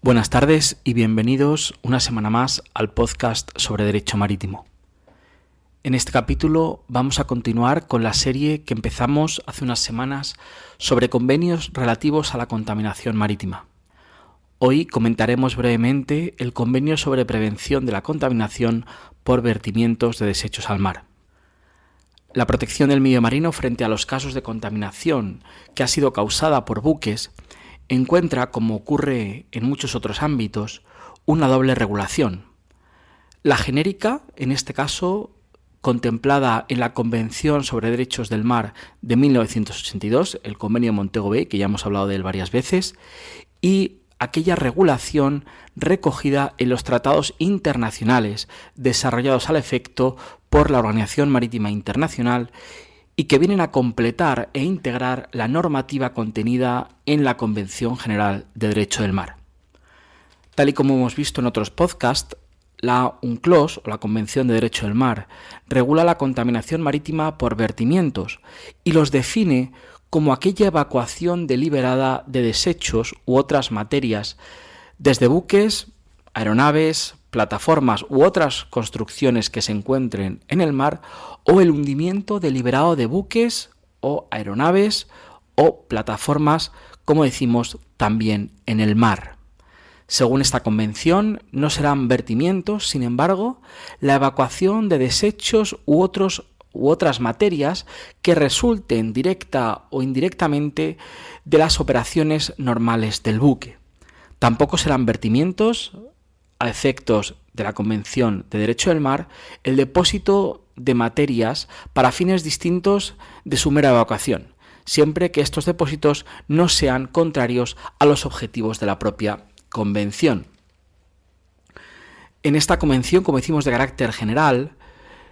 Buenas tardes y bienvenidos una semana más al podcast sobre Derecho Marítimo. En este capítulo vamos a continuar con la serie que empezamos hace unas semanas sobre convenios relativos a la contaminación marítima. Hoy comentaremos brevemente el convenio sobre prevención de la contaminación por vertimientos de desechos al mar. La protección del medio marino frente a los casos de contaminación que ha sido causada por buques encuentra, como ocurre en muchos otros ámbitos, una doble regulación. La genérica, en este caso, contemplada en la Convención sobre Derechos del Mar de 1982, el Convenio Montego Bay, que ya hemos hablado de él varias veces, y aquella regulación recogida en los tratados internacionales desarrollados al efecto por la Organización Marítima Internacional y que vienen a completar e integrar la normativa contenida en la Convención General de Derecho del Mar. Tal y como hemos visto en otros podcasts, la UNCLOS, o la Convención de Derecho del Mar, regula la contaminación marítima por vertimientos y los define como aquella evacuación deliberada de desechos u otras materias desde buques, aeronaves, plataformas u otras construcciones que se encuentren en el mar, o el hundimiento deliberado de buques o aeronaves o plataformas, como decimos, también en el mar. Según esta convención, no serán vertimientos, sin embargo, la evacuación de desechos u otras materias que resulten directa o indirectamente de las operaciones normales del buque. Tampoco serán vertimientos, a efectos de la Convención de Derecho del Mar, el depósito de materias para fines distintos de su mera evacuación, siempre que estos depósitos no sean contrarios a los objetivos de la propia Convención. En esta Convención, como decimos de carácter general,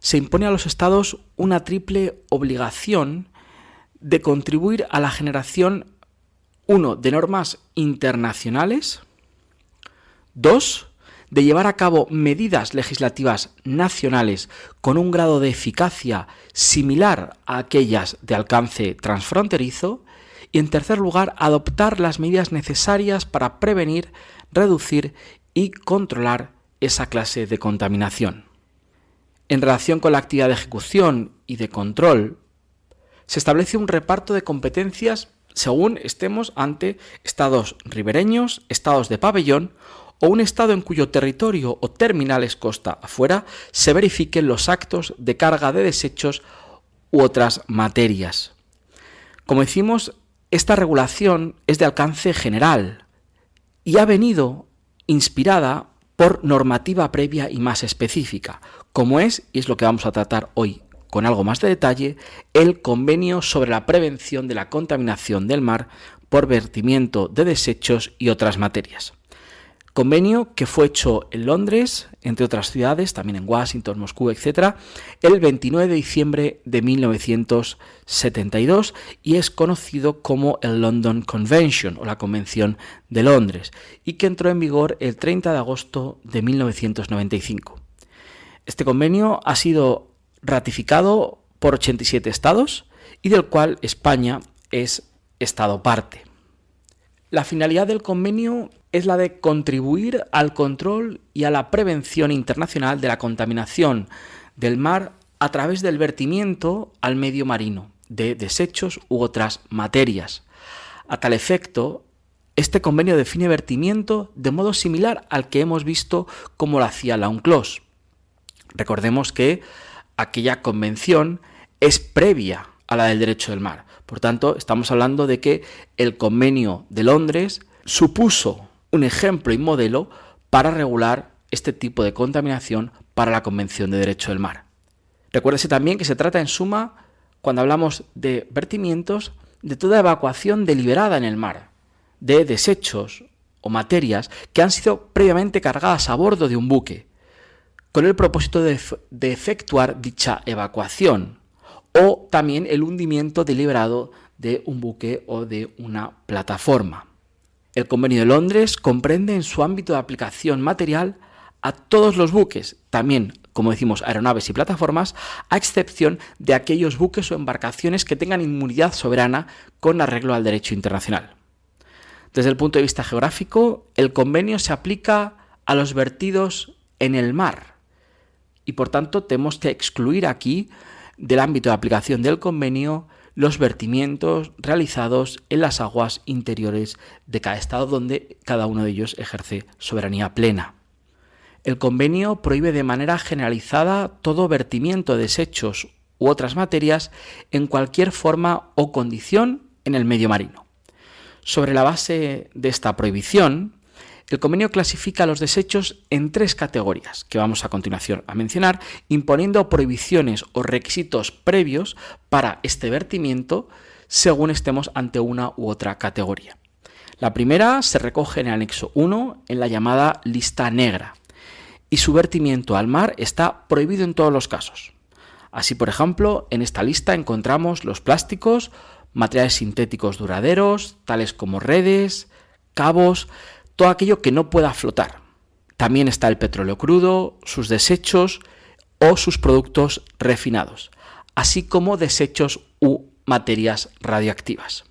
se impone a los Estados una triple obligación de contribuir a la generación, 1, de normas internacionales, 2, de llevar a cabo medidas legislativas nacionales con un grado de eficacia similar a aquellas de alcance transfronterizo y, en tercer lugar, adoptar las medidas necesarias para prevenir, reducir y controlar esa clase de contaminación. En relación con la actividad de ejecución y de control, se establece un reparto de competencias según estemos ante estados ribereños, estados de pabellón o un estado en cuyo territorio o terminales costa afuera se verifiquen los actos de carga de desechos u otras materias. Como decimos, esta regulación es de alcance general y ha venido inspirada por normativa previa y más específica, como es, y es lo que vamos a tratar hoy con algo más de detalle, el Convenio sobre la prevención de la contaminación del mar por vertimiento de desechos y otras materias. Convenio que fue hecho en Londres, entre otras ciudades, también en Washington, Moscú, etc., el 29 de diciembre de 1972 y es conocido como el London Convention o la Convención de Londres y que entró en vigor el 30 de agosto de 1995. Este convenio ha sido ratificado por 87 estados y del cual España es estado parte. La finalidad del convenio es la de contribuir al control y a la prevención internacional de la contaminación del mar a través del vertimiento al medio marino de desechos u otras materias. A tal efecto, este convenio define vertimiento de modo similar al que hemos visto como lo hacía la UNCLOS. Recordemos que aquella convención es previa a la del derecho del mar. Por tanto, estamos hablando de que el Convenio de Londres supuso un ejemplo y modelo para regular este tipo de contaminación para la Convención de Derecho del Mar. Recuérdese también que se trata en suma, cuando hablamos de vertimientos, de toda evacuación deliberada en el mar, de desechos o materias que han sido previamente cargadas a bordo de un buque, con el propósito de efectuar dicha evacuación, o también el hundimiento deliberado de un buque o de una plataforma. El Convenio de Londres comprende en su ámbito de aplicación material a todos los buques, también, como decimos, aeronaves y plataformas, a excepción de aquellos buques o embarcaciones que tengan inmunidad soberana con arreglo al derecho internacional. Desde el punto de vista geográfico, el convenio se aplica a los vertidos en el mar y por tanto tenemos que excluir aquí del ámbito de aplicación del convenio los vertimientos realizados en las aguas interiores de cada estado donde cada uno de ellos ejerce soberanía plena. El convenio prohíbe de manera generalizada todo vertimiento de desechos u otras materias en cualquier forma o condición en el medio marino. Sobre la base de esta prohibición, el convenio clasifica los desechos en 3 categorías, que vamos a continuación a mencionar, imponiendo prohibiciones o requisitos previos para este vertimiento según estemos ante una u otra categoría. La primera se recoge en el anexo 1 en la llamada lista negra, y su vertimiento al mar está prohibido en todos los casos. Así, por ejemplo, en esta lista encontramos los plásticos, materiales sintéticos duraderos, tales como redes, cabos, todo aquello que no pueda flotar. También está el petróleo crudo, sus desechos o sus productos refinados, así como desechos u materias radioactivas.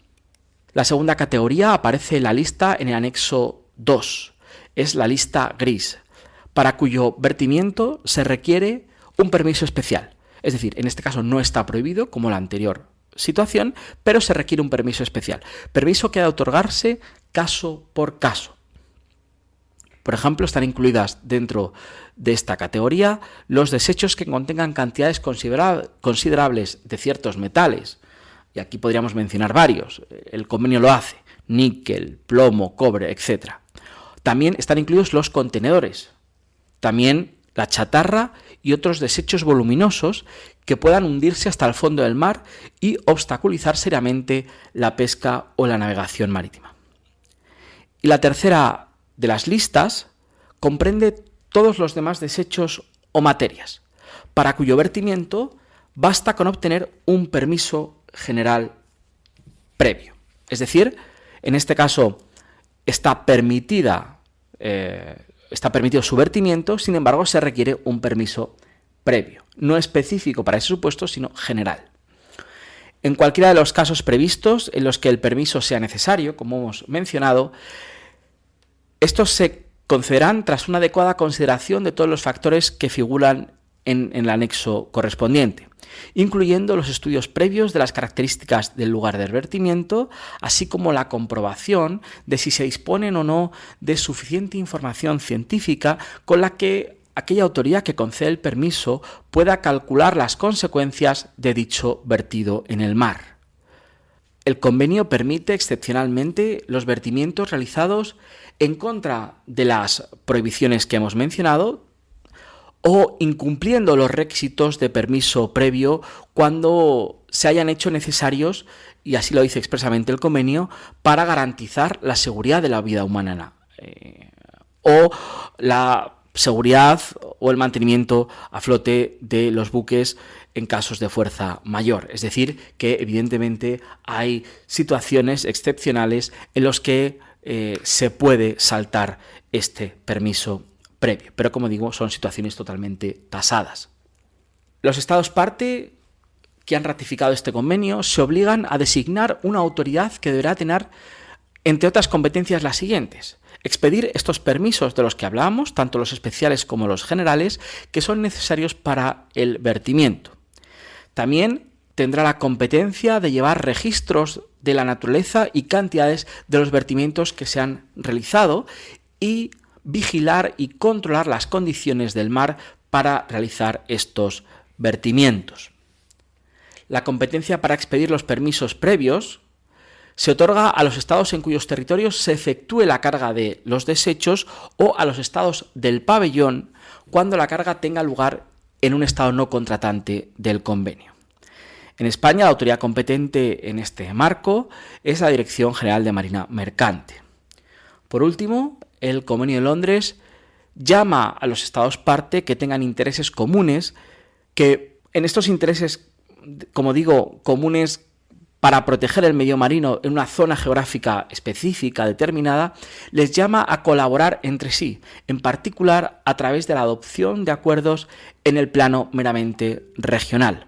La segunda categoría aparece en la lista en el anexo 2, es la lista gris, para cuyo vertimiento se requiere un permiso especial. Es decir, en este caso no está prohibido como la anterior situación, pero se requiere un permiso especial. Permiso que ha de otorgarse caso por caso. Por ejemplo, están incluidas dentro de esta categoría los desechos que contengan cantidades considerables de ciertos metales. Y aquí podríamos mencionar varios. El convenio lo hace: níquel, plomo, cobre, etc. También están incluidos los contenedores. También la chatarra y otros desechos voluminosos que puedan hundirse hasta el fondo del mar y obstaculizar seriamente la pesca o la navegación marítima. Y la tercera de las listas comprende todos los demás desechos o materias, para cuyo vertimiento basta con obtener un permiso general previo. Es decir, en este caso está permitido su vertimiento, sin embargo se requiere un permiso previo, no específico para ese supuesto, sino general. En cualquiera de los casos previstos en los que el permiso sea necesario, como hemos mencionado, estos se concederán tras una adecuada consideración de todos los factores que figuran en el anexo correspondiente, incluyendo los estudios previos de las características del lugar del vertimiento, así como la comprobación de si se disponen o no de suficiente información científica con la que aquella autoridad que concede el permiso pueda calcular las consecuencias de dicho vertido en el mar. El convenio permite excepcionalmente los vertimientos realizados en contra de las prohibiciones que hemos mencionado o incumpliendo los requisitos de permiso previo cuando se hayan hecho necesarios, y así lo dice expresamente el convenio, para garantizar la seguridad de la vida humana o la seguridad o el mantenimiento a flote de los buques en casos de fuerza mayor. Es decir, que evidentemente hay situaciones excepcionales en las que se puede saltar este permiso previo, pero como digo, son situaciones totalmente tasadas. Los Estados parte que han ratificado este convenio se obligan a designar una autoridad que deberá tener, entre otras competencias, las siguientes: expedir estos permisos de los que hablábamos, tanto los especiales como los generales, que son necesarios para el vertimiento. También tendrá la competencia de llevar registros de la naturaleza y cantidades de los vertimientos que se han realizado y vigilar y controlar las condiciones del mar para realizar estos vertimientos. La competencia para expedir los permisos previos se otorga a los estados en cuyos territorios se efectúe la carga de los desechos o a los estados del pabellón cuando la carga tenga lugar en un estado no contratante del convenio. En España, la autoridad competente en este marco es la Dirección General de Marina Mercante. Por último, el Convenio de Londres llama a los Estados parte que tengan intereses comunes, que en estos intereses, como digo, comunes para proteger el medio marino en una zona geográfica específica determinada, les llama a colaborar entre sí, en particular a través de la adopción de acuerdos en el plano meramente regional.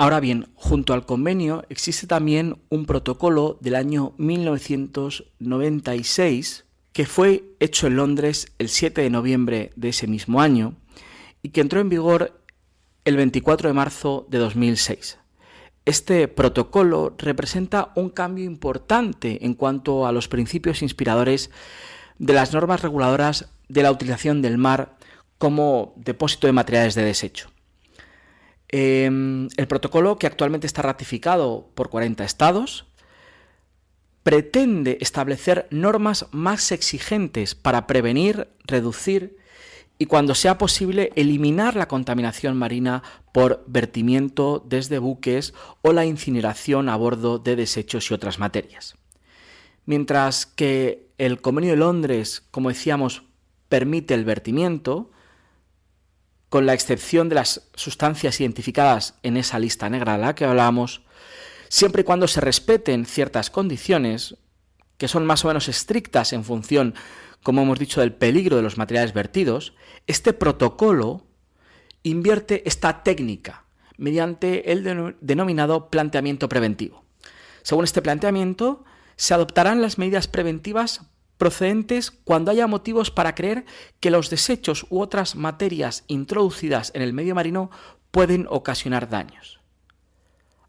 Ahora bien, junto al convenio existe también un protocolo del año 1996 que fue hecho en Londres el 7 de noviembre de ese mismo año y que entró en vigor el 24 de marzo de 2006. Este protocolo representa un cambio importante en cuanto a los principios inspiradores de las normas reguladoras de la utilización del mar como depósito de materiales de desecho. El protocolo, que actualmente está ratificado por 40 estados, pretende establecer normas más exigentes para prevenir, reducir y, cuando sea posible, eliminar la contaminación marina por vertimiento desde buques o la incineración a bordo de desechos y otras materias. Mientras que el Convenio de Londres, como decíamos, permite el vertimiento, con la excepción de las sustancias identificadas en esa lista negra de la que hablábamos, siempre y cuando se respeten ciertas condiciones, que son más o menos estrictas en función, como hemos dicho, del peligro de los materiales vertidos, este protocolo invierte esta técnica mediante el denominado planteamiento preventivo. Según este planteamiento, se adoptarán las medidas preventivas procedentes cuando haya motivos para creer que los desechos u otras materias introducidas en el medio marino pueden ocasionar daños,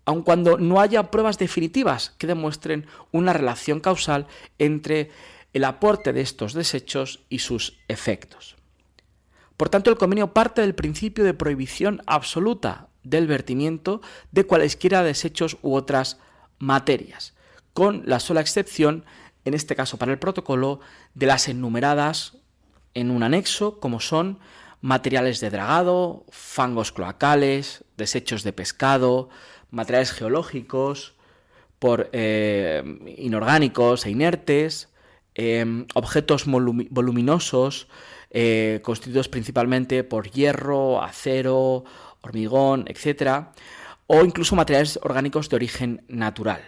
aun cuando no haya pruebas definitivas que demuestren una relación causal entre el aporte de estos desechos y sus efectos. Por tanto, el convenio parte del principio de prohibición absoluta del vertimiento de cualesquiera desechos u otras materias, con la sola excepción, en este caso para el protocolo, de las enumeradas en un anexo, como son materiales de dragado, fangos cloacales, desechos de pescado, materiales geológicos, inorgánicos e inertes, objetos voluminosos constituidos principalmente por hierro, acero, hormigón, etc., o incluso materiales orgánicos de origen natural.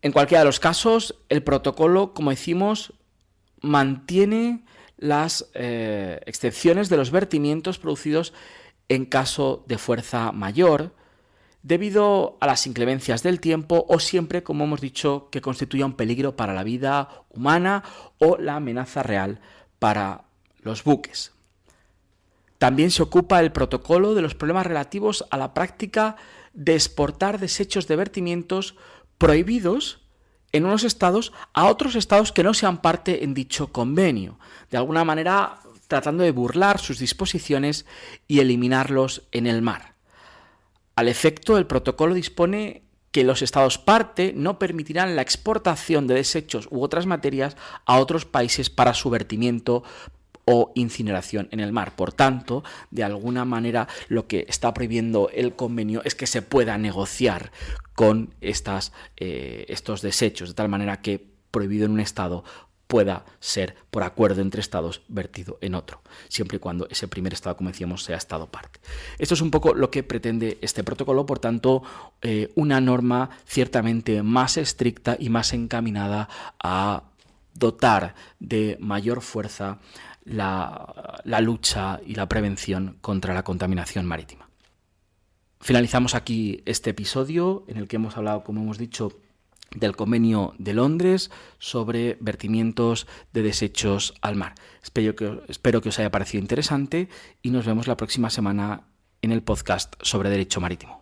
En cualquiera de los casos, el protocolo, como decimos, mantiene las excepciones de los vertimientos producidos en caso de fuerza mayor, debido a las inclemencias del tiempo o siempre, como hemos dicho, que constituya un peligro para la vida humana o la amenaza real para los buques. También se ocupa el protocolo de los problemas relativos a la práctica de exportar desechos de vertimientos prohibidos en unos estados a otros estados que no sean parte en dicho convenio, de alguna manera tratando de burlar sus disposiciones y eliminarlos en el mar. Al efecto, el protocolo dispone que los estados parte no permitirán la exportación de desechos u otras materias a otros países para su vertimiento o incineración en el mar. Por tanto, de alguna manera, lo que está prohibiendo el convenio es que se pueda negociar con estos desechos, de tal manera que prohibido en un estado pueda ser, por acuerdo entre estados, vertido en otro, siempre y cuando ese primer estado, como decíamos, sea estado parte. Esto es un poco lo que pretende este protocolo, por tanto, una norma ciertamente más estricta y más encaminada a dotar de mayor fuerza la lucha y la prevención contra la contaminación marítima. Finalizamos aquí este episodio en el que hemos hablado, como hemos dicho, del Convenio de Londres sobre vertimientos de desechos al mar. Espero que os haya parecido interesante y nos vemos la próxima semana en el podcast sobre Derecho Marítimo.